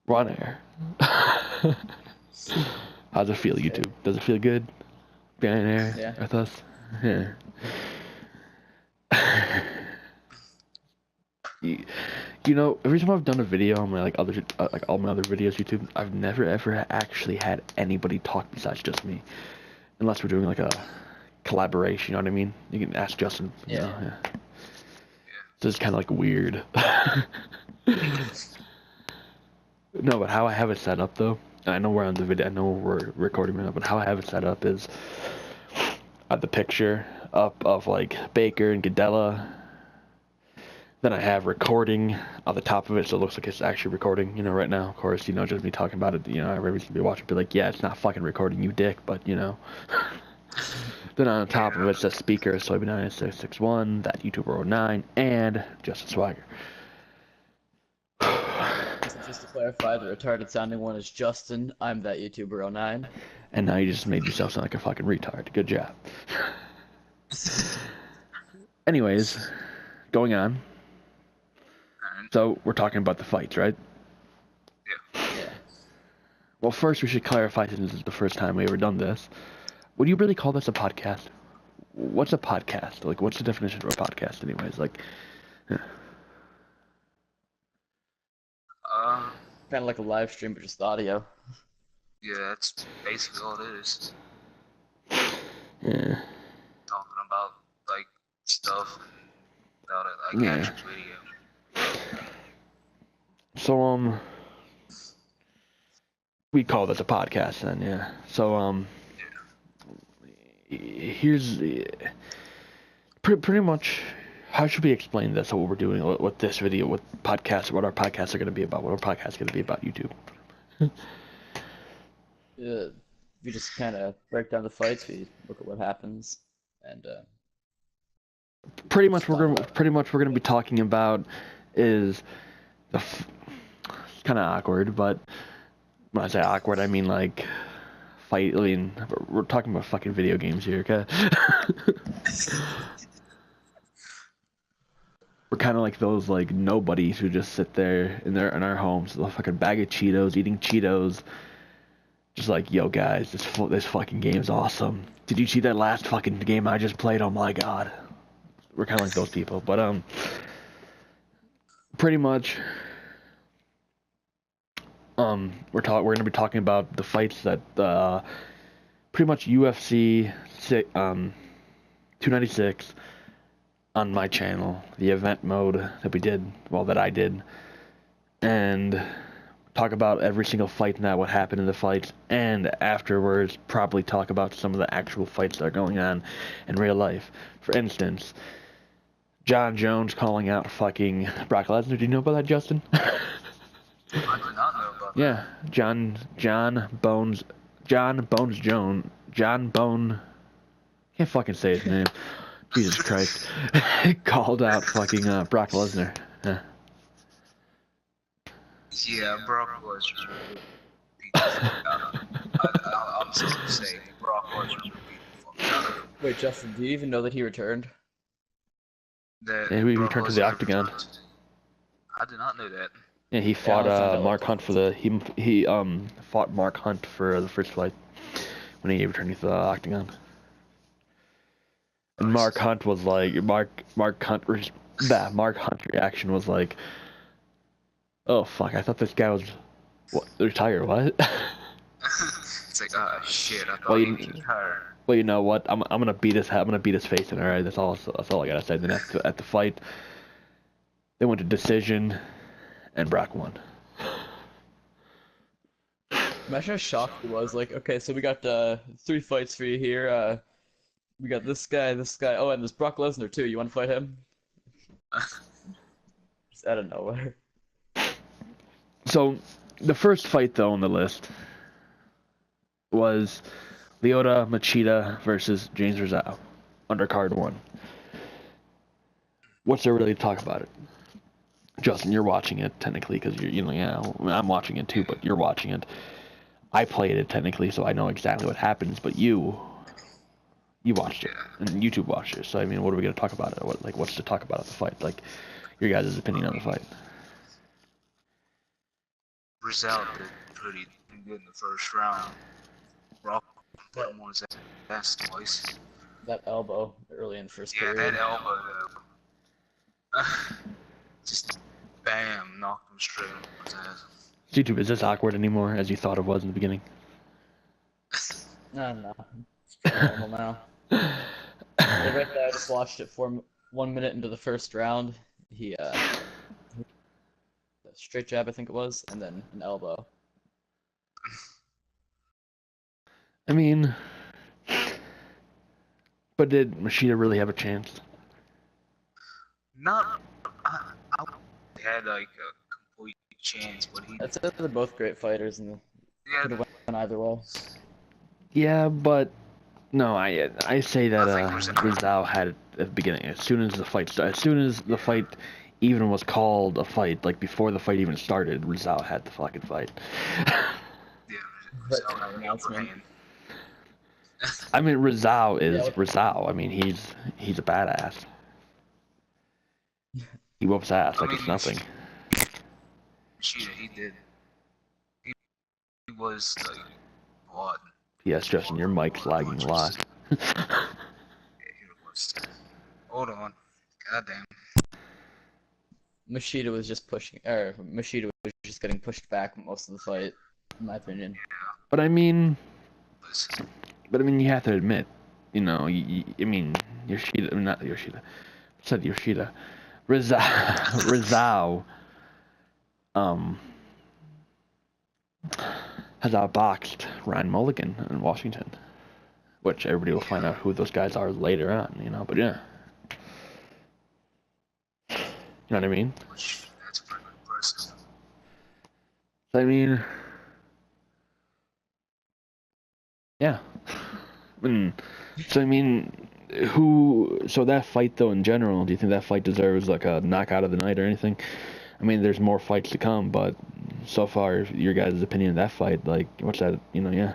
We're on air. How's it feel, YouTube? Does it feel good? Being on air with us? Yeah. You know, every time I've done a video on my like all my other videos YouTube, I've never ever actually had anybody talk besides just me, unless we're doing like a collaboration. You know what I mean? You can ask Justin. You know, yeah. So it's kind of like weird. No, but how I have it set up though, and I know we're on the video, I know we're recording right now, but how I have it set up is I have the picture up of like Baker and Gadehla. Then I have recording on the top of it, so it looks like it's actually recording, you know, right now. Of course, you know, just me talking about it, you know, everybody's gonna be watching, be like, yeah, it's not fucking recording, you dick, but, you know. Then on the top of it says speaker, Soybean 9661, that YouTuber 09, and Justin Swagger. Just to clarify, the retarded sounding one is Justin. I'm that YouTuber 09. And now you just made yourself sound like a fucking retard. Good job. Anyways, going on. So, we're talking about the fights, right? Yeah. Well, first we should clarify, since this is the first time we ever done this. Would you really call this a podcast? What's a podcast? Like, what's the definition of a podcast, anyways? Like, Kind of like a live stream, but just audio. Yeah, that's basically all it is. Yeah. Talking about, like, stuff without it, like, actual video. So, we call this a podcast then, yeah. So, here's pretty much, how should we explain this, what we're doing, what this video, what our podcasts are going to be about, what our podcast is going to be about, YouTube. We just kind of break down the fights, we look at what happens, and pretty much we're gonna be talking about is it's kind of awkward, but when I say awkward, I mean like fight. I mean, we're talking about fucking video games here, okay? We're kind of like those like nobodies who just sit there in our homes with a fucking bag of Cheetos, eating Cheetos. Just like, yo guys, this fucking game's awesome. Did you see that last fucking game I just played? Oh my god. We're kind of like those people, but pretty much we're gonna be talking about the fights that pretty much UFC 296 on my channel, the event mode that I did, and talk about every single fight and what happened in the fights, and afterwards probably talk about some of the actual fights that are going on in real life. For instance, John Jones calling out fucking Brock Lesnar. Do you know about that, Justin? I did not know about that. Yeah, John Bones can't fucking say his name. Jesus Christ. Called out fucking Brock Lesnar. Yeah, Brock Lesnar beat the fuck out of him. I'm sorry to say, Brock Lesnar beat the fuck out of him. Wait, Justin, do you even know that he returned? Yeah, he returned to the octagon. I did not know that. Yeah, he fought Mark Hunt for he fought Mark Hunt for the first fight when he returned to the octagon. And Mark Hunt was like Mark Hunt's reaction was like, oh fuck, I thought this guy was retired. What? It's like, oh shit, I thought he was retired. Well, you know what? I'm gonna beat his face in. All right, that's all I gotta say. Then at the fight, they went to decision, and Brock won. Imagine how shocked he was. Like, okay, so we got 3 fights for you here. We got this guy. Oh, and there's Brock Lesnar too. You want to fight him? Just out of nowhere. So, the first fight though on the list was Lyoto Machida versus James Rizal, undercard 1. What's there really to talk about it? Justin, you're watching it technically because I'm watching it too, but you're watching it. I played it technically, so I know exactly what happens. But you watched it, and YouTube watched it. So I mean, what are we gonna talk about it? What's to talk about at the fight? Like, your guys' opinion on the fight. Rizal did pretty good in the first round. Brock put him on his ass twice. That elbow early in the first Yeah, period. that elbow though. Just bam, knocked him straight on his ass. YouTube, is this awkward anymore as you thought it was in the beginning? No, it's pretty normal now. Yeah, right there, I just watched it for 1 minute into the first round. He a straight jab, I think it was, and then an elbow. I mean, but did Machida really have a chance? Not, I had like a complete chance, but he. I'd say they're both great fighters, and could have Yeah, went either way. Yeah, but no, I say that I think Rizal had it at the beginning. As soon as the fight started, as soon as the fight even was called a fight, like before the fight even started, Rizal had the fucking fight. Yeah, Right, Rizal had the upper announcement. hand. I mean, Rizal is Yeah. Rizal. I mean, he's a badass. He whoops ass like it's nothing. Machida, he did. He was like what? Yes, Justin, your mic's lagging a lot. Yeah, he was. Hold on. Goddamn. Machida was just getting pushed back most of the fight, in my opinion. But I mean, Listen, you have to admit, I mean, Yoshida, not Yoshida. I said Yoshida. Rizal, has outboxed Ryan Mulligan in Washington, which everybody will find out who those guys are later on, but yeah. You know what I mean? which that's pretty impressive. I mean, yeah. So I mean, so that fight though in general, do you think that fight deserves like a knockout of the night or anything? I mean, there's more fights to come, but so far, your guys' opinion of that fight, like, what's that, yeah.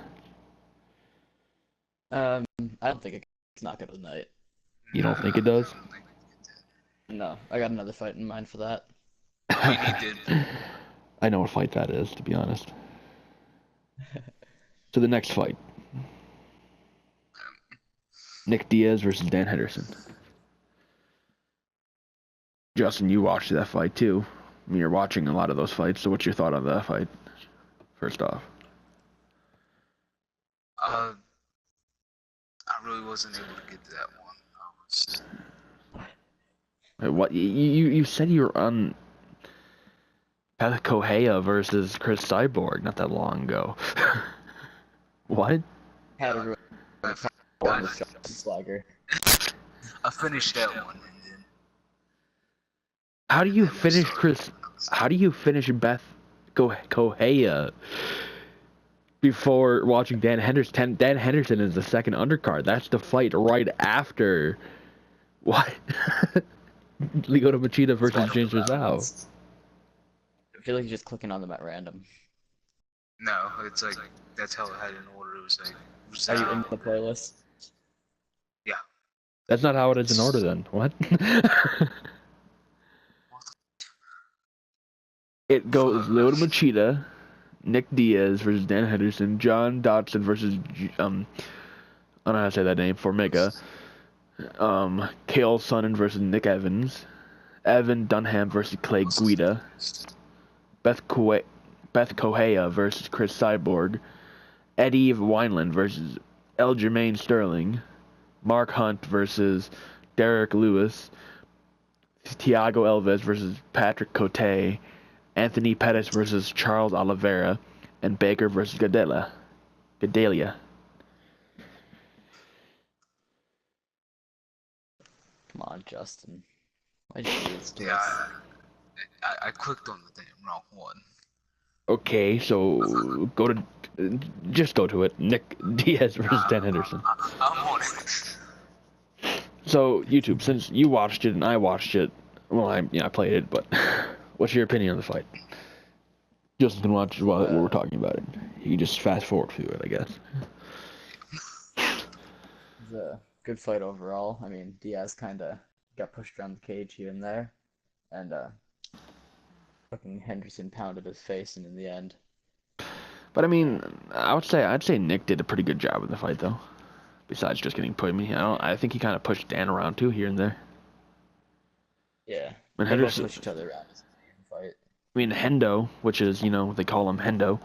I don't think it's not good tonight. You don't think it does? I don't think we did No, I got another fight in mind for that. that. I mean, he did. I know what fight that is, to be honest. So the next fight. Nick Diaz versus Dan Henderson. Justin, you watched that fight too. I mean, you're watching a lot of those fights, so what's your thought on that fight? First off. I really wasn't able to get to that one. I was. Wait, what? You said you were on Kohea versus Chris Cyborg not that long ago. What? Had a really I, problem with Justin Swagger. I finished that one, and then How do you finish Chris? How do you finish Beth Kohea before watching Dan Henderson? Dan Henderson is the second undercard. That's the fight right after. What? Lyoto Machida versus James Rizal. I feel like you're just clicking on them at random. no, it's like that's how I had it in order. It was like. Are you in the playlist? Yeah. That's not how it is in order then. What? It goes Lyoto Machida, Nick Diaz versus Dan Henderson, John Dodson versus I don't know how to say that name, Formiga, Kale Sonnen versus Nick Evans, Evan Dunham versus Clay Guida, Beth Kohea versus Chris Cyborg, Eddie Wineland versus Aljamain Sterling, Mark Hunt versus Derek Lewis, Thiago Alves versus Patrick Cote, Anthony Pettis versus Charles Oliveira, and Baker versus Gadehla. Come on, Justin. Why'd you do this to Yeah, us? I clicked on the damn wrong one. Okay, so just go to it. Nick Diaz versus Dan Henderson. I'm on it. So YouTube, since you watched it and I watched it, well, I played it, but what's your opinion on the fight? Justin can watch while we're talking about it. You can just fast forward through it, I guess. It was a good fight overall. I mean, Diaz kind of got pushed around the cage here and there, and fucking Henderson pounded his face in the end. But I mean, I'd say Nick did a pretty good job in the fight though. Besides just getting put, I think he kind of pushed Dan around too here and there. Yeah. And They both Henderson, pushed each other around in the fight. I mean Hendo, which is they call him Hendo,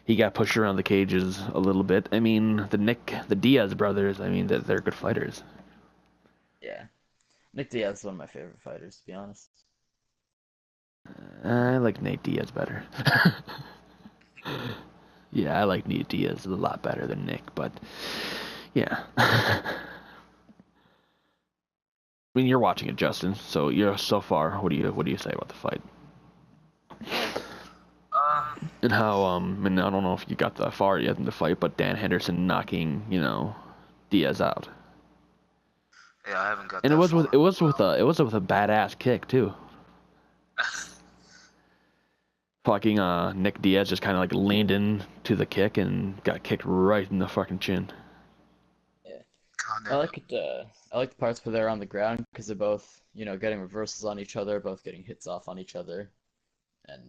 he got pushed around the cages a little bit. I mean the Diaz brothers, I mean they're good fighters. Yeah. Nick Diaz is one of my favorite fighters, to be honest. I like Nate Diaz better. Yeah, I like Nate Diaz a lot better than Nick, but yeah. I mean, you're watching it, Justin. So you're so far. What do you say about the fight? And how and I don't know if you got that far yet in the fight, but Dan Henderson knocking Diaz out. Yeah, I haven't got And that it was far. with a badass kick too. Fucking Nick Diaz just kind of like leaned in to the kick and got kicked right in the fucking chin. Yeah. Kinda. I like it. I like the parts where they're on the ground because they're both, getting reversals on each other, both getting hits off on each other, and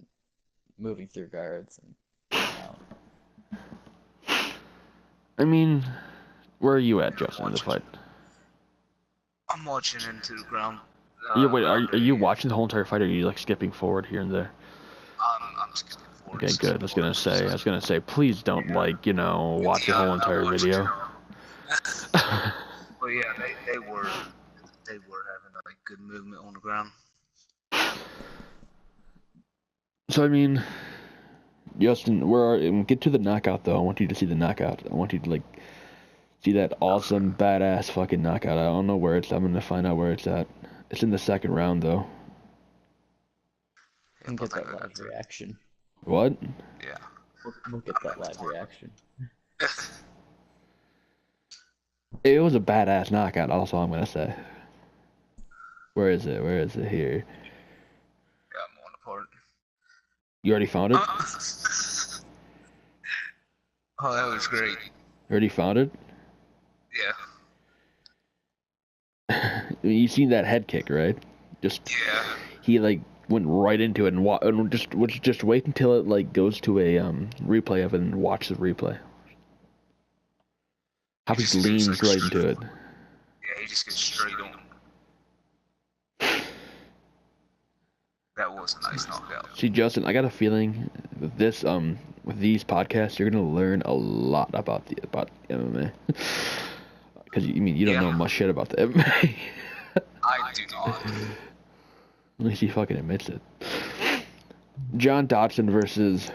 moving through guards and getting out. I mean, where are you at, Justin, in the fight? I'm watching into the ground. Wait, are ground you area. watching the whole entire fight, or are you like skipping forward here and there? I'm skipping forward. Okay, good. I was gonna say, please don't watch the whole entire I'm watching video. it all. But yeah, they were having like good movement on the ground. So I mean, Justin, get to the knockout though. I want you to see the knockout. I want you to see that awesome, badass fucking knockout. I don't know where it's. I'm gonna find out where it's at. It's in the second round though. And get that live reaction. What? Yeah. We'll get that live reaction. It was a badass knockout. That's all I'm gonna say. Where is it? Where is it? Here. Yeah, I'm on the part. You already found it? Oh, that was great. You already found it? Yeah. You seen that head kick, right? Yeah. He went right into it and just wait until it goes to a replay of it and watch the replay. How he leans right into it. Yeah, he just gets straight on. That was a nice knockout. See, Justin, I got a feeling with this with these podcasts, you're gonna learn a lot about MMA. Because you don't know much shit about the MMA. I do not. At least he fucking admits it. John Dodson versus,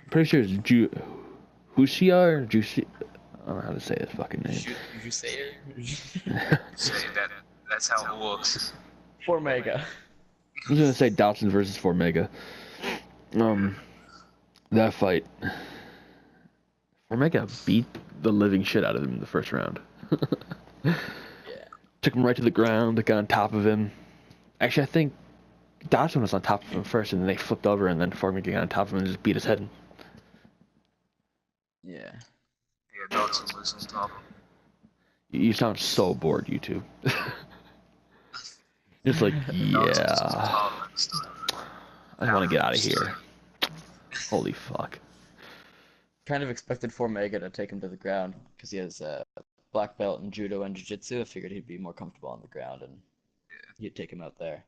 pretty sure it's Husiar. I don't know how to say his fucking name. Did you say it? Say that. That's how it looks. Formega. I was gonna say Dodson versus Formega. That fight, Formega beat the living shit out of him in the first round. Yeah. Took him right to the ground, got on top of him. Actually, I think Dodson was on top of him first, and then they flipped over, and then Formega got on top of him and just beat his head in. Yeah. Yeah, Dodson was on top. You sound so bored, YouTube. Just like, yeah, I want to get out of here. Holy fuck. Kind of expected Formega to take him to the ground because he has a black belt in judo and jiu-jitsu. I figured he'd be more comfortable on the ground and he'd take him out there.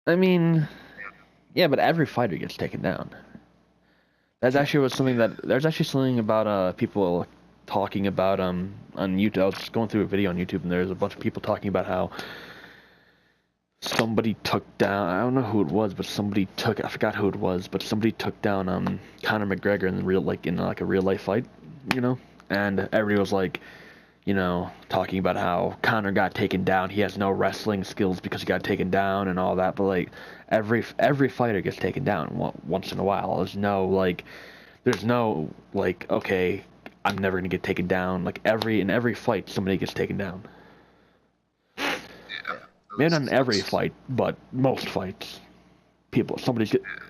I mean, yeah, but every fighter gets taken down. There's actually something about people talking about on YouTube. I was just going through a video on YouTube, and there's a bunch of people talking about how somebody took down, I don't know who it was, but I forgot who it was, but somebody took down Conor McGregor in a real life fight, and everybody was talking about how Conor got taken down. He has no wrestling skills because he got taken down and all that, but every fighter gets taken down once in a while. There's no okay, I'm never gonna get taken down. In every fight somebody gets taken down. Maybe not in every fight, but most fights,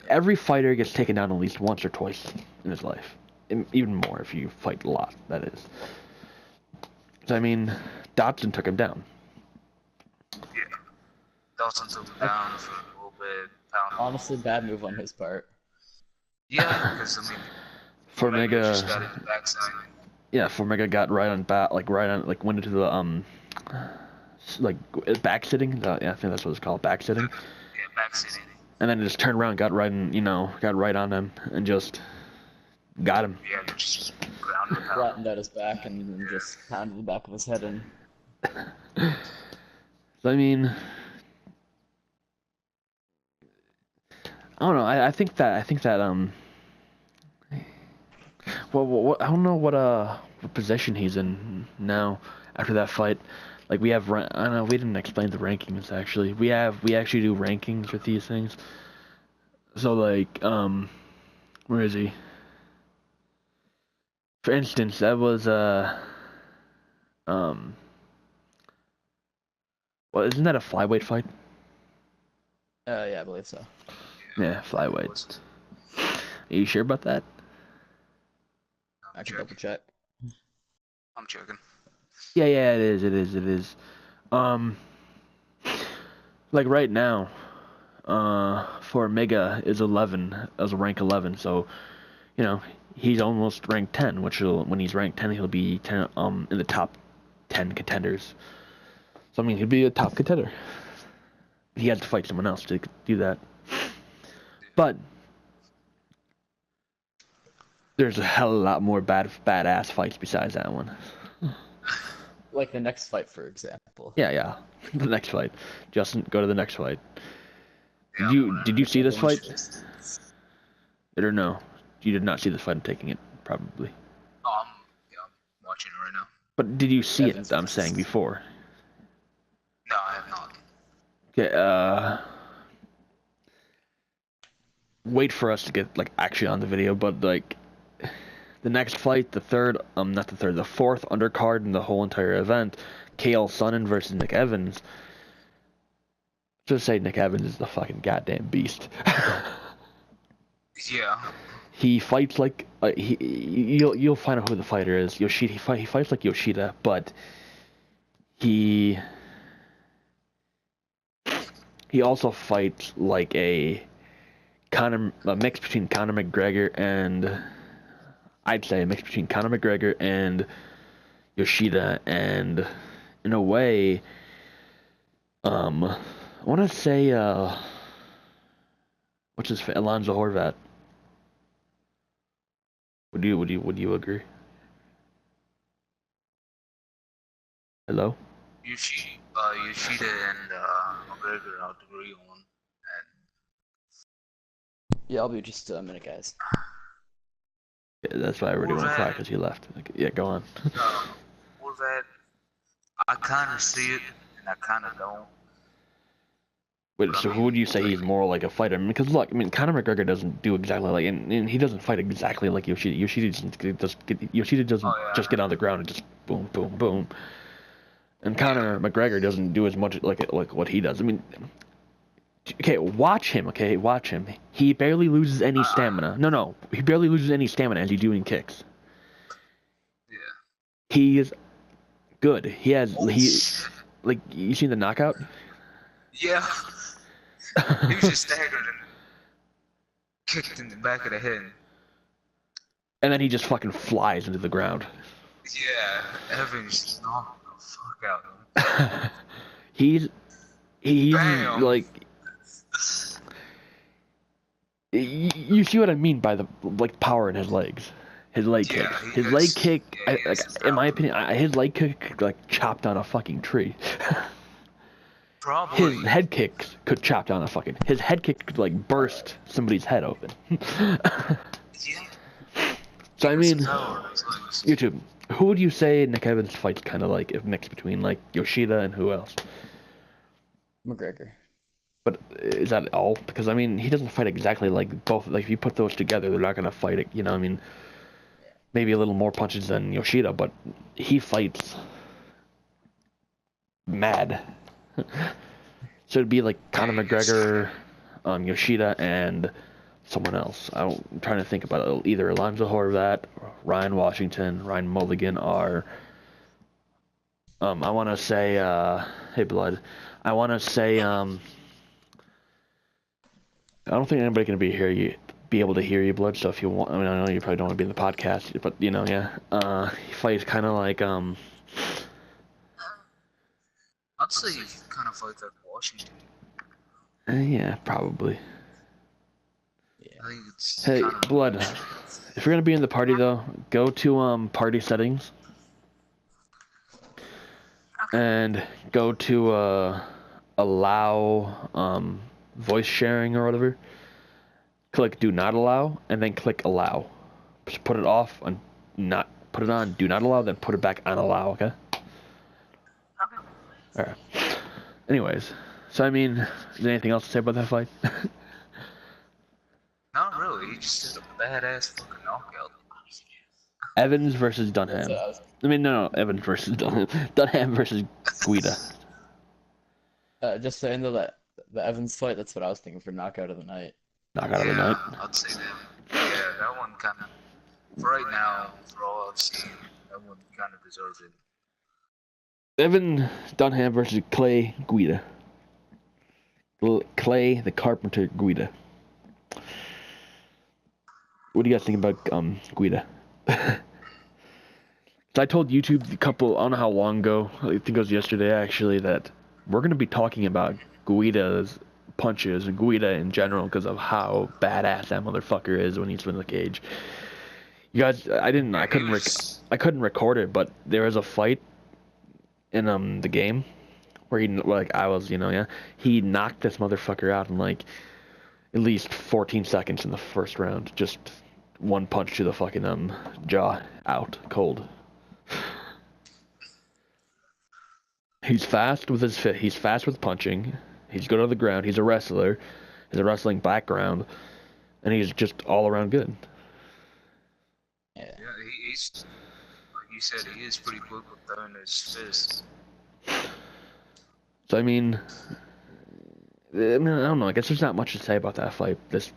every fighter gets taken down at least once or twice in his life. Even more if you fight a lot, that is. So, I mean, Dodson took him down. Yeah. Dodson took him down for a little bit. pound. Honestly, bad move on his part. Yeah, because I mean, For Omega just Mega, got his backside. yeah, for Mega got right on bat, like right on, like went into the like back sitting. Yeah, I think that's what it's called, back sitting. Yeah, back sitting. And then just turned around, got right in, got right on him and just got him. Yeah, just ground and pound. Flattened out his back and then just pounded the back of his head in. So I mean, I don't know. I think that well, I don't know what position he's in now after that fight. Like we have, I don't know. We didn't explain the rankings actually. We actually do rankings with these things. So like, where is he? For instance, that was well, isn't that a flyweight fight? Yeah, I believe so. Yeah, flyweight. Are you sure about that? I can double check. I'm joking. Yeah, it is. Um, like right now, for Mega is 11 as a rank 11, so he's almost ranked 10, which when he's ranked 10, he'll be 10 in the top 10 contenders. So I mean, he'd be a top contender. He had to fight someone else to do that. But there's a hell of a lot more badass fights besides that one. Like the next fight, for example. Yeah. The next fight. Justin, go to the next fight. Yeah, Did you see this fight? Interesting. Or no? You did not see this fight. I'm taking it, probably. Oh, I'm watching it right now. But did you see Evans it? I'm versus- saying before. No, I have not. Okay. Wait for us to get like actually on the video, but like the next fight, the fourth undercard in the whole entire event, KL Sonnen versus Nick Evans. Just say Nick Evans is the fucking goddamn beast. Yeah. He fights like you'll find out who the fighter is. Yoshida. He fights like Yoshida, but he also fights like a mix between Conor McGregor and I'd say a mix between Conor McGregor and Yoshida, and in a way, I want to say what's his face? Alonzo Horvat. Would you agree? Hello? Yoshida and McGregor, I'll agree on. Yeah, I'll be just a minute, guys. Yeah, that's why I really want to cry because he left. Like, yeah, go on. All that, I kind of see it, and I kind of don't. Wait, so who would you say he's more like a fighter? Because look, I mean, Conor McGregor doesn't do exactly like, and he doesn't fight exactly like Yoshida. Yoshida doesn't just get on the ground and just boom, boom, boom. And Conor McGregor doesn't do as much like what he does. I mean, okay, watch him. Okay, watch him. He barely loses any stamina. No, he barely loses any stamina as he's doing kicks. Yeah. He is good. Like you seen the knockout? Yeah. He was just staggered and kicked in the back of the head. And then he just fucking flies into the ground. Yeah, Evans knocked the fuck out. he's Bam. like, you see what I mean by the like power in his legs. His leg kick. His leg kick. In my opinion, his leg kick like chopped on a fucking tree. Probably. His head kicks could chop down a fucking. His head kick could like burst somebody's head open. Yeah. So I mean, Power in his legs. YouTube. Who would you say Nick Evans fights kind of like if mixed between like Yoshida and who else? McGregor. But is that all? Because I mean, he doesn't fight exactly like both. Like if you put those together, they're not gonna fight it. You know, I mean, maybe a little more punches than Yoshida, but he fights mad. So it'd be like Conor McGregor, Yoshida, and someone else. I'm trying to think about it. Either Alonzo Horvat, Ryan Washington, Ryan Mulligan, or I want to say, hey Blood, I want to say I don't think anybody can be able to hear you, Blood. So if you want, I mean, I know you probably don't want to be in the podcast, but yeah. He fights kind of like I'd say you kind of fight like Washington. yeah, probably. Yeah. I think it's Hey, kind of Blood. If you're gonna be in the party though, go to party settings and go to allow voice sharing or whatever. Click do not allow and then click allow. Just put it off and not put it on do not allow, then put it back on allow. Okay. All right. Anyways, so I mean, is there anything else to say about that fight? Not really. He just did a badass fucking knockout. Evans versus So Dunham. I was, I mean, no, Evans versus Dunham. Dunham versus Guida. just saying though that the Evans fight, that's what I was thinking for knockout of the night. Knockout of the night. I'd say that. Yeah, that one kind of. Right now, for all I've seen, that one kind of deserves it. Evan Dunham versus Clay Guida. Clay the Carpenter Guida. What do you guys think about Guida? So I told YouTube I don't know how long ago, I think it was yesterday actually, that we're going to be talking about Guida's punches and Guida in general because of how badass that motherfucker is when he's in the cage. You guys, I couldn't record it, but there was a fight in the game where he he knocked this motherfucker out in like at least 14 seconds in the first round, just one punch to the fucking jaw, out cold. He's fast with he's fast with punching. He's good on the ground. He's a wrestler. He has a wrestling background, and he's just all around good. Yeah. Yeah, he's like you said, he is pretty quick with throwing his fist. So I mean, I don't know. I guess there's not much to say about that fight. This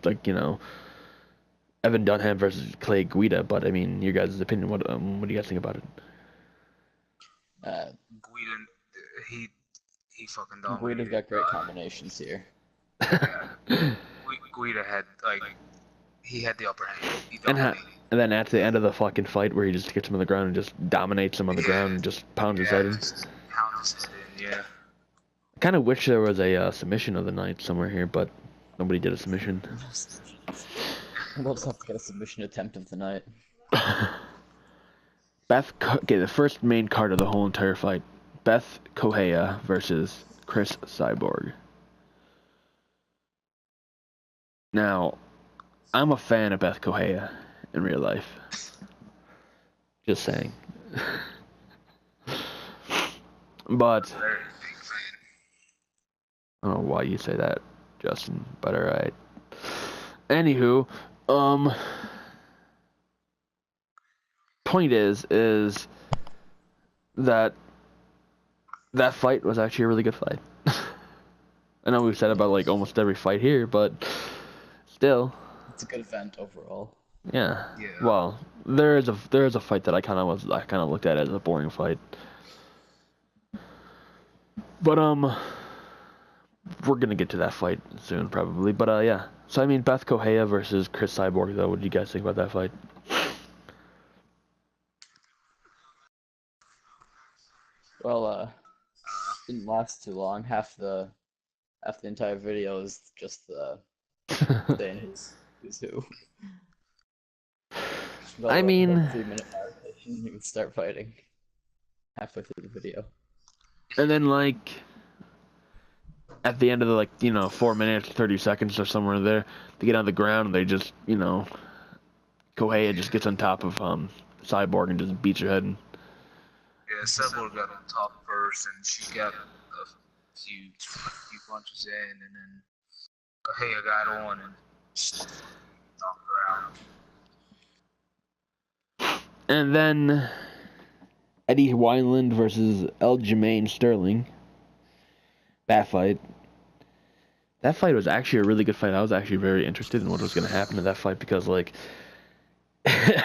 Evan Dunham versus Clay Guida. But I mean, your guys' opinion. What do you guys think about it? Guida, he fucking Guida's dominated. got great combinations here. Yeah. Guida had he had the upper hand. He And dominated. and then at the end of the fucking fight, where he just gets him on the ground and just dominates him on the ground and just pounds his head in. Just pounds his head in. Yeah. I kind of wish there was a submission of the night somewhere here, but nobody did a submission. We'll just have to get a submission attempt of the night. Okay, the first main card of the whole entire fight. Beth Kohea versus Chris Cyborg. Now, I'm a fan of Beth Kohea in real life. Just saying. But Very big fan. I don't know why you say that, Justin, but alright. Anywho, point is that fight was actually a really good fight. I know we've said about like almost every fight here, but still, It's a good event overall. yeah. Yeah. Well, there is a fight that I kind of looked at as a boring fight. But we're gonna get to that fight soon probably. But yeah. So I mean, Beth Kohea versus Chris Cyborg though. What do you guys think about that fight? Well, didn't last too long. Half the entire video is just saying who's who. I mean, 3-minute mark, they didn't even start fighting. Halfway through the video. and then like at the end of the 4 minutes 30 seconds or somewhere there, they get on the ground and they just Kohea just gets on top of Cyborg and just beats her head in. Yeah, Cyborg got on top first, and she got a few punches in, and then Kahea got on and just knocked her out. And then Eddie Wineland versus Aljamain Sterling. That fight was actually a really good fight. I was actually very interested in what was going to happen in that fight because the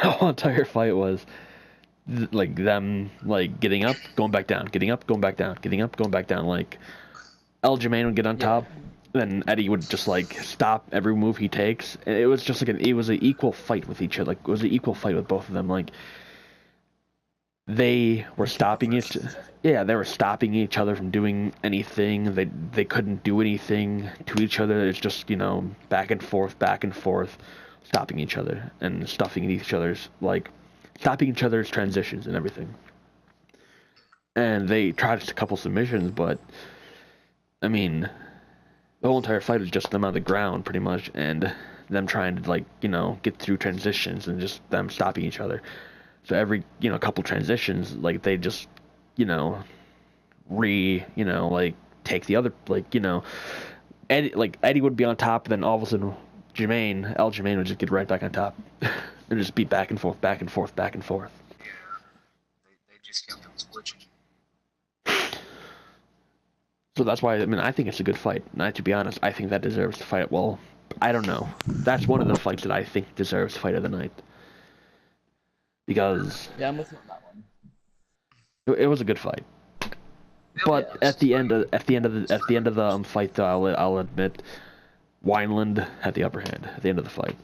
whole entire fight was them getting up, going back down, getting up, going back down, getting up, going back down. Like Aljamain would get on top, then Eddie would just like stop every move he takes. And it was just like it was an equal fight with each other. Like it was an equal fight with both of them. Like they were stopping each. Yeah, they were stopping each other from doing anything. They couldn't do anything to each other. It's just back and forth, stopping each other and stuffing each other's stopping each other's transitions and everything. And they tried a couple submissions, but I mean, the whole entire fight was just them on the ground, pretty much, and them trying to get through transitions and just them stopping each other. So every couple transitions, like they just take the other Eddie would be on top, and then all of a sudden Jermaine would just get right back on top and just be back and forth, back and forth, back and forth. Yeah, they just kept on switching. So that's why I think it's a good fight. And to be honest, I think that deserves to fight. Well, I don't know. That's one of the fights that I think deserves fight of the night. Because Yeah, I'm with you on that one. it was a good fight. But at the end of the fight, though, I'll admit, Wineland had the upper hand at the end of the fight.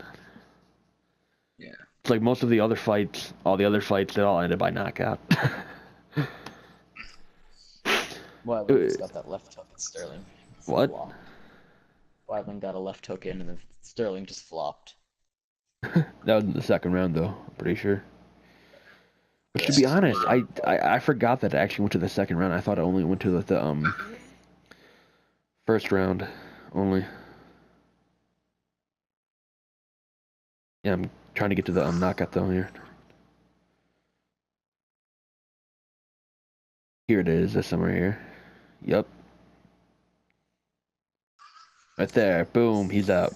Yeah. It's like most of the other fights, they all ended by knockout. Wineland got that left hook at Sterling. What? Flopped. Wineland got a left hook in, and then Sterling just flopped. That was in the second round, though. I'm pretty sure. But to be honest, I forgot that it actually went to the second round. I thought it only went to the first round only. Yeah, I'm trying to get to the knockout though here. Here it is. This somewhere here. Yep. Right there. Boom. He's out.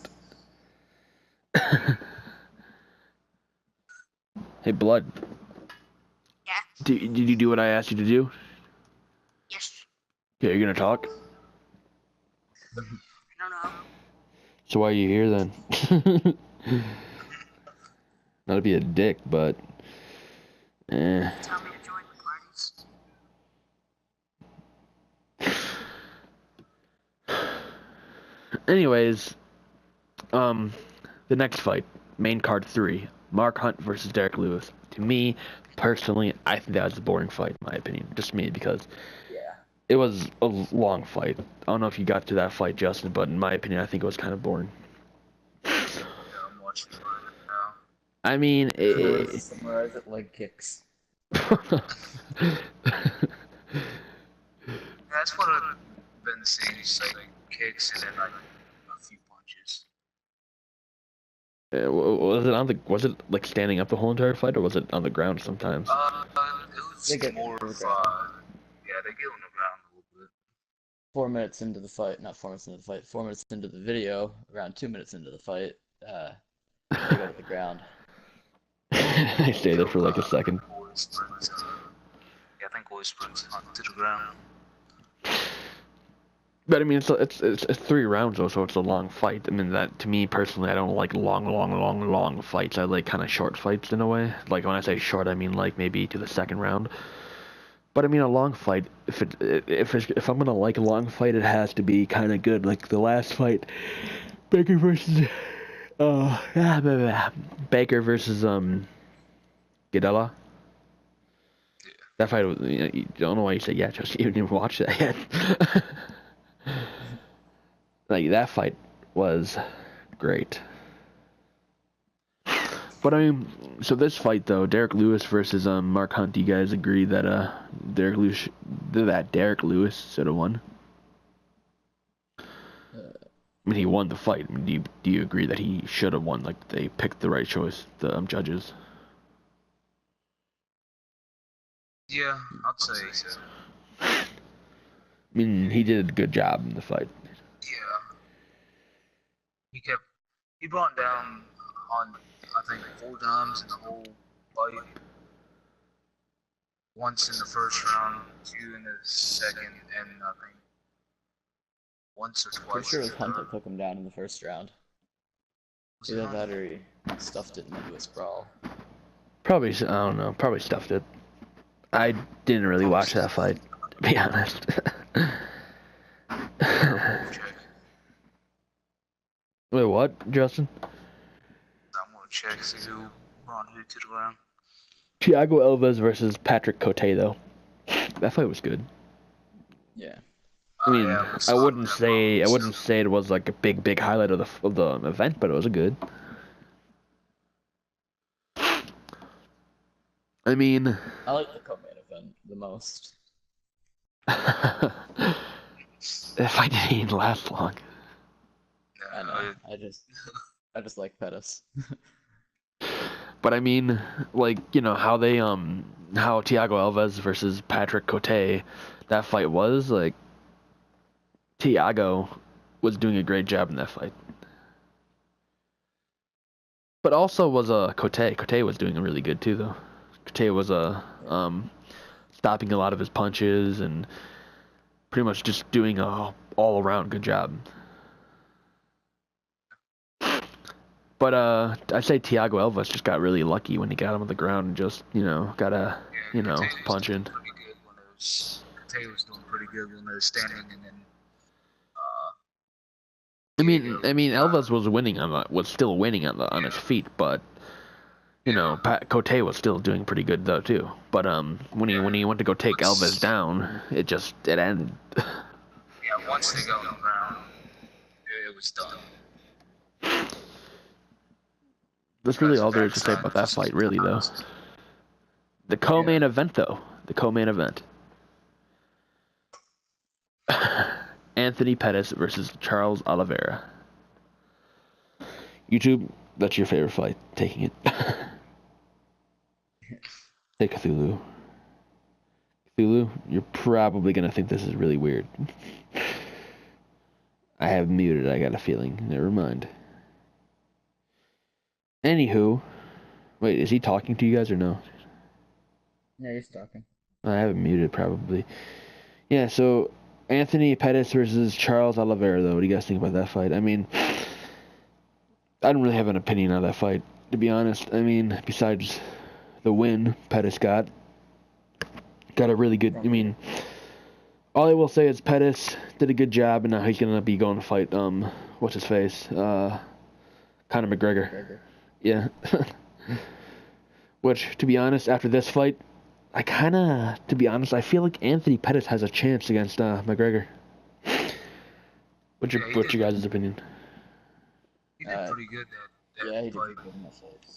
Hey, Blood. Yeah. Did you do what I asked you to do? Yes. Okay, you're gonna talk? I don't know. So why are you here then? Not to be a dick, but Tell me to join the parties. anyways, the next fight, main card 3, Mark Hunt versus Derek Lewis. To me, personally, I think that was a boring fight, in my opinion. Just me, because it was a long fight. I don't know if you got to that fight, Justin, but in my opinion, I think it was kind of boring. Yeah, I'm watching it right now. I mean, Summarize it like kicks. That's what I've been seeing, just like kicks and then like a few punches. was it like standing up the whole entire fight, or was it on the ground sometimes? It was They get more of on the ground. yeah, they get on the ground a little bit. 4 minutes into the fight, not 4 minutes into the fight, 4 minutes into the video, around 2 minutes into the fight, they go to the ground. They stay there for like a second. Yeah, I think always springs onto the ground. But I mean, it's 3 rounds though, so it's a long fight. I mean, that to me personally, I don't like long fights. I like kind of short fights in a way. Like when I say short, I mean like maybe to the second round. But I mean, a long fight. If I'm gonna like a long fight, it has to be kind of good. Like the last fight, Baker versus Gadehla. That fight was. You don't know why you say yeah, just you didn't even watch that yet. Like that fight was great. But I mean, so this fight though, Derek Lewis versus Mark Hunt. You guys agree that Derek Lewis should have won? I mean, he won the fight. I mean, do you agree that he should have won? Like they picked the right choice, the judges. Yeah, I'd say so. I mean, he did a good job in the fight. Yeah. He brought down on, I think, 4 times in the whole fight. Once in the first round, 2 in the second, and I think once or twice. Pretty sure it in was the Hunt third. that took him down in the first round. Was it Either Hunt? that or he stuffed it into a sprawl. Probably, I don't know. Probably stuffed it. I didn't really watch that fight, to be honest. Check. what, Justin? I'm gonna check, see who brought who to the ground. Thiago Alves versus Patrick Cote, though. That fight was good. Yeah. I mean, Yeah, we I saw wouldn't that say probably. it was like a big highlight of the event, but it was good. I mean, I like the co-main event the most. the fight didn't even last long. I know. I just like Pettis. But I mean, like, you know, how how Thiago Alves versus Patrick Cote, that fight was, like, Thiago was doing a great job in that fight. But also was Cote. Cote was doing really good too, though. Cote was stopping a lot of his punches and pretty much just doing a all around good job. But I'd say Thiago Alves just got really lucky when he got him on the ground and just, you know, got a, you know, punch in. Tay was doing pretty good when they was standing, and then I mean, Alves was still winning on his feet, but you know, Cote was still doing pretty good though too. But when he went to go take Alves down, it ended. Yeah, once they got on the ground, it was done. That's really all there is to say about that fight, really, though. The co-main event, though. The co-main event. Anthony Pettis versus Charles Oliveira. YouTube, that's your favorite fight. Taking it. Hey, Cthulhu. Cthulhu, you're probably going to think this is really weird. I have muted, I got a feeling. Never mind. Anywho. Wait, is he talking to you guys or no? Yeah, he's talking. I have him muted, probably. Yeah, so Anthony Pettis versus Charles Oliveira, though. What do you guys think about that fight? I mean, I don't really have an opinion on that fight, to be honest. I mean, besides the win Pettis got a really good. I mean, all I will say is Pettis did a good job, and now he's gonna be going to fight what's his face, Conor McGregor. Yeah. Which, to be honest, after this fight, I feel like Anthony Pettis has a chance against McGregor. What's your guys' opinion? He did pretty good that Yeah, he did fight. pretty good in that fight.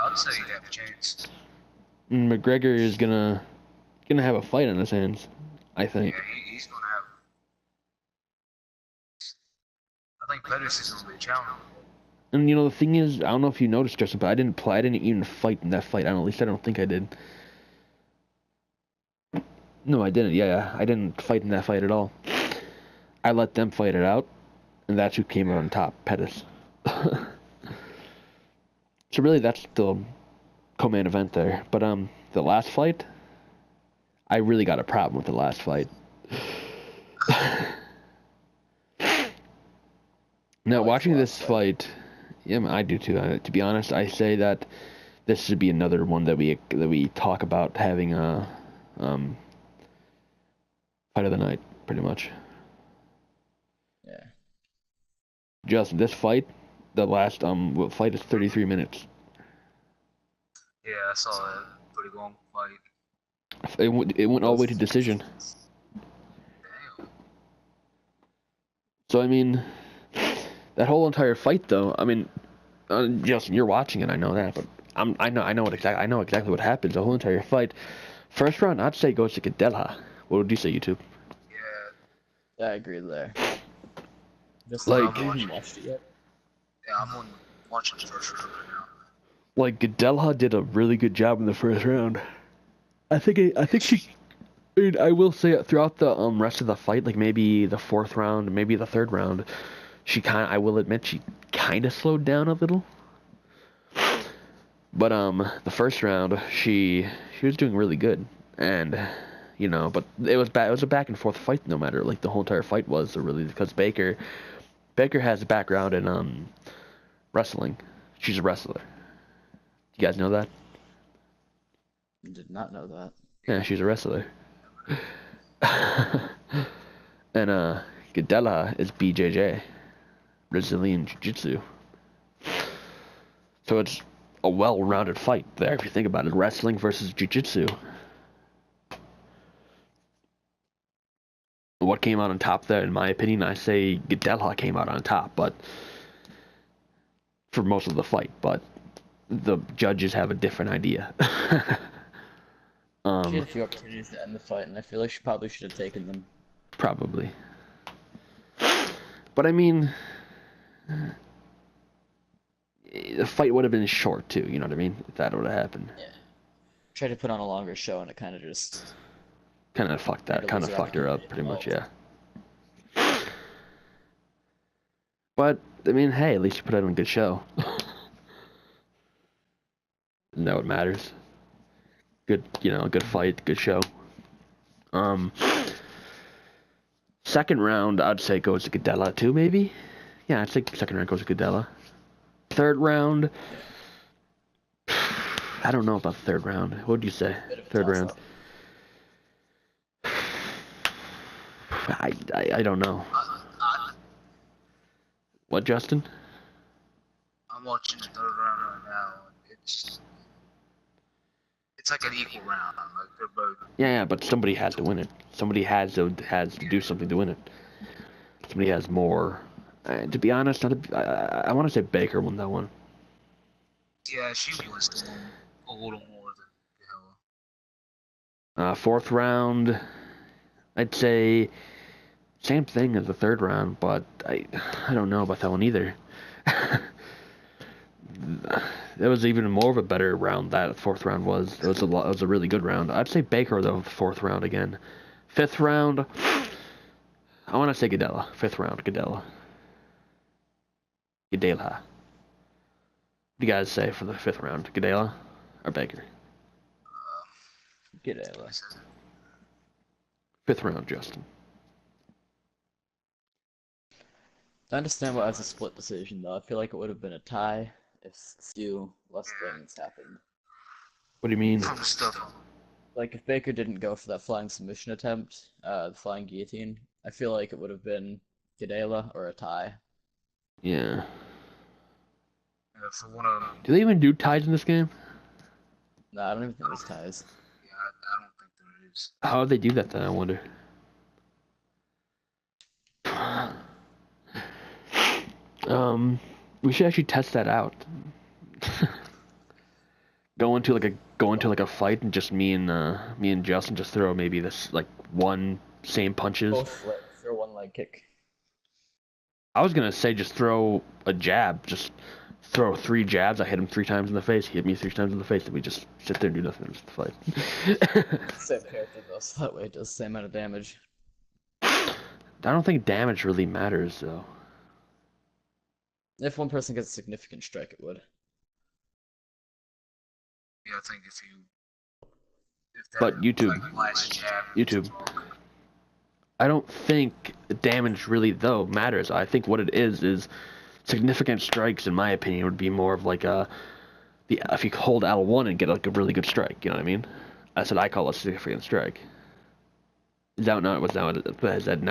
I'd say he'd have a chance. McGregor is gonna have a fight on his hands, I think. Yeah, he's gonna have. I think Pettis is gonna be a challenge. And you know the thing is, I don't know if you noticed, Justin, but I didn't even fight in that fight. At least I don't think I did. No, I didn't. Yeah, I didn't fight in that fight at all. I let them fight it out, and that's who came out on top, Pettis. So really, that's the co-main event there. But the last fight, I really got a problem with the last fight. Now, watching this fight, yeah, I do too. To be honest, I say that this should be another one that we talk about having a fight of the night, pretty much. Yeah. Just this fight, the last fight is 33 minutes. Yeah, I saw that. Pretty long fight. It went all the way to decision. Damn. So I mean, that whole entire fight, though. I mean, Justin, you're watching it. I know that, but I know exactly what happens. The whole entire fight. First round, I'd say goes to Gadehla. What would you say, YouTube? Yeah. Yeah, I agree there. Just Like, have you watched it yet? Yeah, I'm watching the first round right now. like Gadehla did a really good job in the first round. I think she. I mean, I will say throughout the rest of the fight, like maybe the fourth round, maybe the third round, I will admit she kind of slowed down a little. But the first round, she was doing really good, and you know, but it was a back and forth fight no matter, like the whole entire fight was really, because Baker has a background in wrestling. She's a wrestler. You guys know that? I did not know that. Yeah, she's a wrestler. And Gadehla is BJJ. Brazilian Jiu-Jitsu. So it's a well-rounded fight there if you think about it. Wrestling versus Jiu-Jitsu. What came out on top there, in my opinion, I say Gadehla came out on top, but for most of the fight, but the judges have a different idea. She had a few opportunities to end the fight, and I feel like she probably should have taken them. Probably. But I mean, the fight would have been short too, you know what I mean? If that would have happened. Yeah. Tried to put on a longer show, and it kind of just... Kind of fucked that, kind of fucked her up, pretty much, yeah. But, I mean, hey, at least you put on a good show. Isn't that what matters? Good, you know, good fight, good show. Second round, I'd say goes to Gadehla too, maybe? Yeah, I'd say second round goes to Gadehla. Third round, I don't know about the third round. What would you say? Third round. I don't know. What, Justin? I'm watching the third round right now. It's like an equal round. Like they're both. Yeah, but somebody has to win it. Somebody has to do something to win it. Somebody has more. To be honest, I want to say Baker won that one. Yeah, she was the one a little more than Gadehla. Fourth round, I'd say same thing as the third round, but I don't know about that one either. That was even more of a better round. That fourth round was. It was a really good round. I'd say Baker though. Fourth round again. Fifth round, I want to say Gadehla. Fifth round, Gadehla. What do you guys say for the fifth round? Gadehla or Baker? Gadehla. Fifth round, Justin. I understand why it's a split decision, though. I feel like it would have been a tie if few less things happened. What do you mean? From stuff. Like, if Baker didn't go for that flying submission attempt, the flying guillotine, I feel like it would have been Gadehla or a tie. Yeah. For one of them. Do they even do ties in this game? No, I don't even think there's ties. Yeah, I don't think there is. How do they do that then, I wonder? We should actually test that out. Go into like a fight and just me and Justin just throw maybe this like one same punches. Both throw one leg kick. I was gonna say just throw a jab, just throw 3 jabs. I hit him 3 times in the face. He hit me 3 times in the face, and we just sit there and do nothing. Just fight. Same character though, so that way it does the same amount of damage. I don't think damage really matters though. If one person gets a significant strike, it would. Yeah, I think if that, But YouTube, like, last jab, YouTube. I don't think damage really though matters. I think what it is significant strikes, in my opinion, would be more of like if you hold L1 and get like a really good strike. You know what I mean? That's what I call a significant strike. Is that not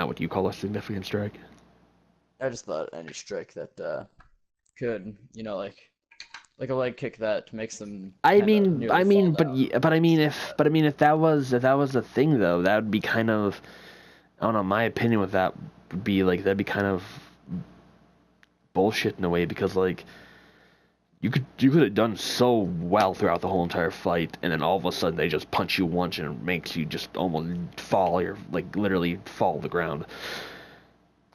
what you call a significant strike? I just thought any strike that could, you know, like a leg kick that makes them. But I mean, if that was the thing though, that would be kind of, I don't know. My opinion with that would be like that'd be kind of bullshit in a way, because like you could have done so well throughout the whole entire fight, and then all of a sudden they just punch you once and it makes you just almost fall, or like literally fall to the ground.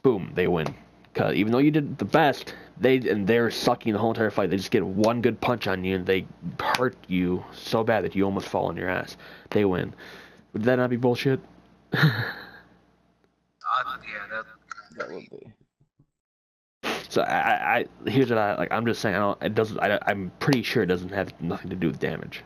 Boom, they win. Cause even though you did the best, they're sucking the whole entire fight. They just get one good punch on you and they hurt you so bad that you almost fall on your ass. They win. Would that not be bullshit? yeah, That would be. So I here's what I like. I'm just saying, I'm pretty sure it doesn't have nothing to do with damage.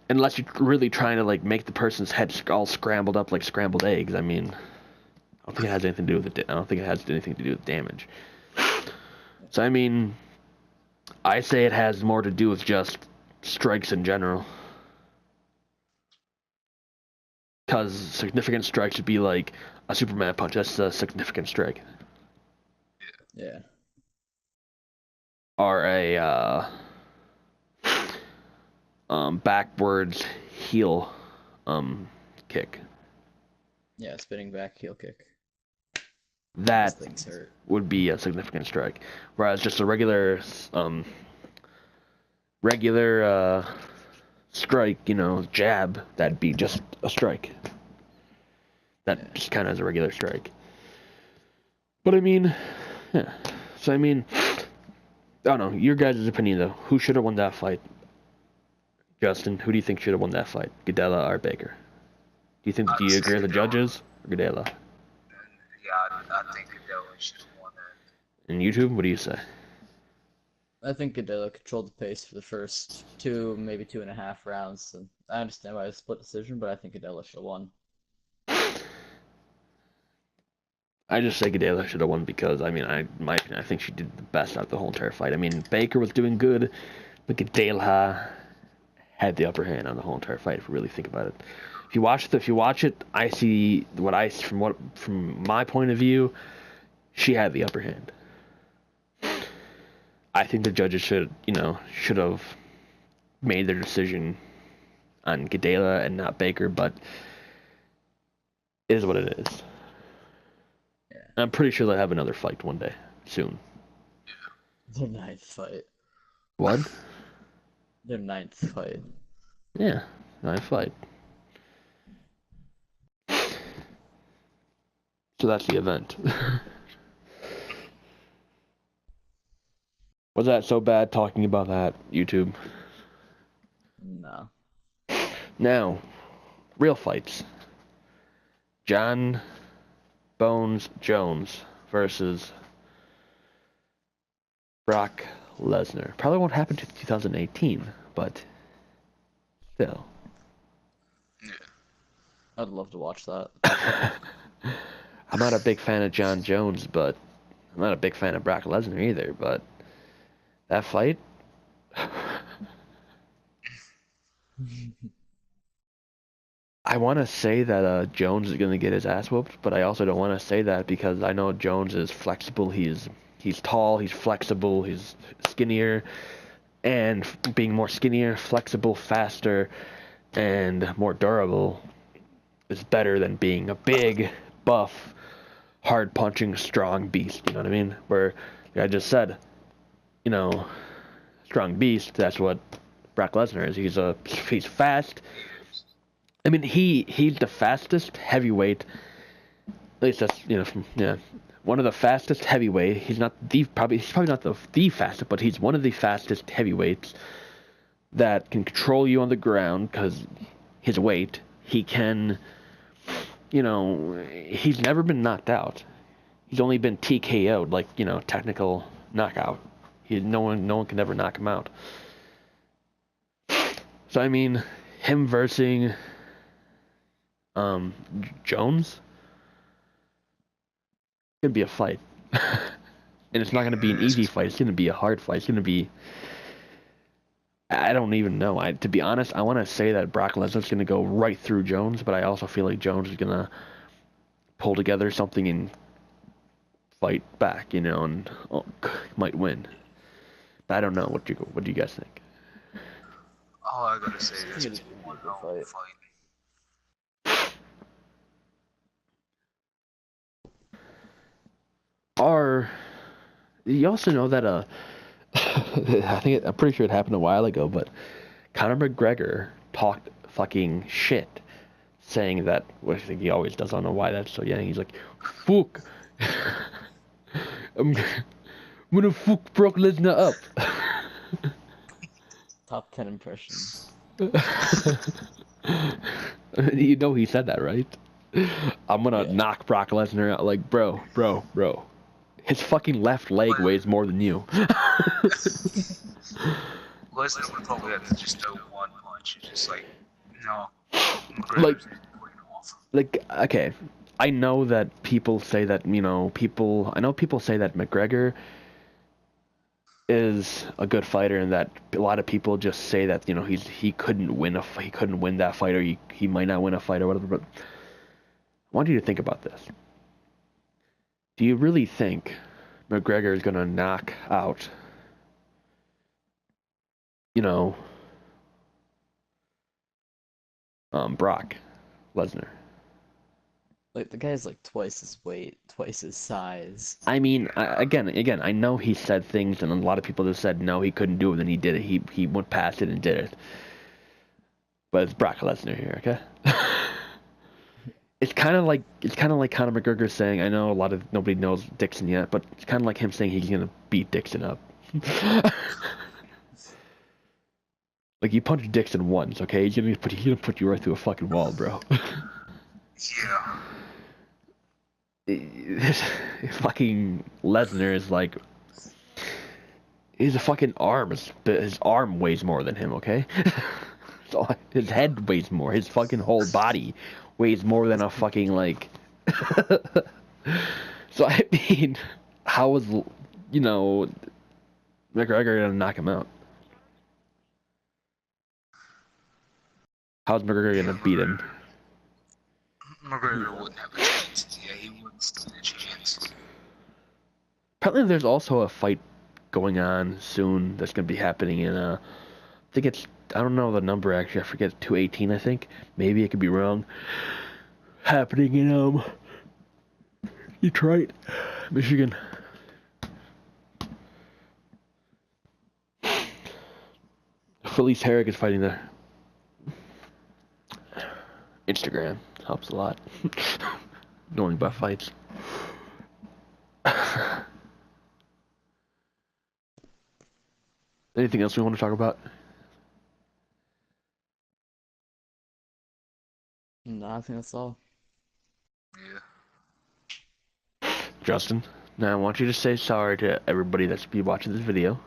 Unless you're really trying to like make the person's head all scrambled up like scrambled eggs. I mean, I don't think it has anything to do with it. I don't think it has anything to do with damage. So I mean, I say it has more to do with just strikes in general. Because significant strikes would be like a Superman punch. That's a significant strike. Yeah. Or a backwards heel kick. Yeah, spinning back heel kick. That Those things hurt. would be a significant strike. Whereas just a regular strike, jab, that'd be just a strike. That just kind of is a regular strike. But I mean, yeah. So I mean, I don't know. Your guys' opinion though. Who should have won that fight? Justin, who do you think should have won that fight? Gadehla or Baker? Do you agree with the judges or Gadehla? Yeah, I think Gadehla should have won that. And YouTube, what do you say? I think Gadehla controlled the pace for the first 2, maybe 2.5 rounds. And I understand why it was a split decision, but I think Gadehla should have won. I just say Gadehla should have won because I think she did the best out of the whole entire fight. I mean, Baker was doing good, but Gadehla had the upper hand on the whole entire fight. If you really think about it, if you watch it, I see from my point of view, she had the upper hand. I think the judges should have made their decision on Gadehla and not Baker, but it is what it is. Yeah. I'm pretty sure they'll have another fight one day soon. Their 9th fight. What? Their 9th fight. Yeah, 9th fight. So that's the event. Was that so bad talking about that, YouTube? No. Now, real fights. John Bones Jones versus Brock Lesnar. Probably won't happen to 2018, but still. Yeah. I'd love to watch that. I'm not a big fan of John Jones, but I'm not a big fan of Brock Lesnar either, but that fight? I want to say that Jones is going to get his ass whooped, but I also don't want to say that because I know Jones is flexible. He's tall, he's flexible, he's skinnier, and being more skinnier, flexible, faster, and more durable is better than being a big, buff, hard-punching, strong beast. You know what I mean? Where, like I just said, strong beast, that's what Brock Lesnar is. He's fast. I mean, he's the fastest heavyweight. At least that's one of the fastest heavyweight. He's probably not the fastest, but he's one of the fastest heavyweights that can control you on the ground because his weight. He can, he's never been knocked out. He's only been TKO'd, like technical knockout. No one can ever knock him out. So I mean, him versus Jones, it's gonna be a fight, and it's not gonna be an easy fight. It's gonna be a hard fight. It's gonna be. I don't even know. To be honest, I want to say that Brock Lesnar's gonna go right through Jones, but I also feel like Jones is gonna pull together something and fight back, and might win. But I don't know. What do you guys think? All I gotta say is it's It's one a good hell of a fight. fight. You also know that I'm pretty sure it happened a while ago, but Conor McGregor talked fucking shit, saying that, what I think he always does. I don't know why that's so. Yeah, he's like, "Fuck, I'm gonna fuck Brock Lesnar up." Top 10 impressions. He said that, right? I'm gonna knock Brock Lesnar out. Like, bro. His fucking left leg weighs more than you. Lesnar would probably have to just throw one punch. It's just like, no. Like- McGregor's going off. Like, okay, I know that people say that, people say that McGregor is a good fighter and that a lot of people just say that, he couldn't win that fight or he might not win a fight or whatever, but want you to think about this. Do you really think McGregor is going to knock out, Brock Lesnar? Like, the guy's like twice his weight, twice his size. I mean, again, I know he said things, and a lot of people just said no, he couldn't do it, and he did it. He went past it and did it. But it's Brock Lesnar here, okay? It's kind of like Conor McGregor saying, I know nobody knows Dixon yet, but it's kind of like him saying he's gonna beat Dixon up. Like, you punched Dixon once, okay? He's gonna put you right through a fucking wall, bro. Yeah. Fucking Lesnar is like, he's a fucking arm. His arm weighs more than him, okay? So his head weighs more. His fucking whole body weighs more than a fucking, like... So, I mean, how is, McGregor gonna knock him out? How's McGregor gonna beat him? McGregor wouldn't have a chance. Yeah, he wouldn't stand a chance. Apparently there's also a fight going on soon that's gonna be happening in, I think it's, I don't know the number actually, I forget, 218 I think. Maybe I could be wrong. Happening in, Detroit, Michigan. Felice Herrick is fighting there. Instagram helps a lot. Knowing about fights. Anything else we want to talk about? No, I think that's all. Yeah. Justin, now I want you to say sorry to everybody that's be watching this video.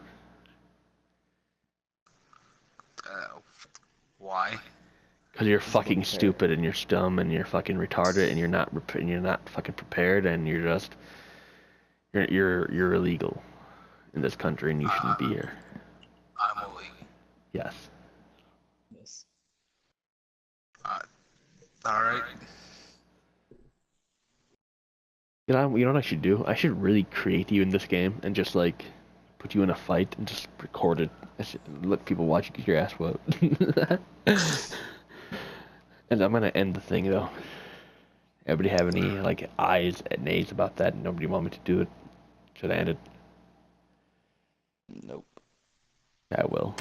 Why? Because you're Just fucking unfair. stupid and you're dumb and you're fucking retarded and you're not fucking prepared and you're illegal in this country and you shouldn't be here. I'm illegal. Yes. Yes. Alright. You know what I should do? I should really create you in this game and just like put you in a fight and just record it. Let people watch you get your ass whooped. And I'm gonna end the thing though. Everybody have any like ayes and nays about that? Nobody want me to do it? Should I end it? Nope. I will.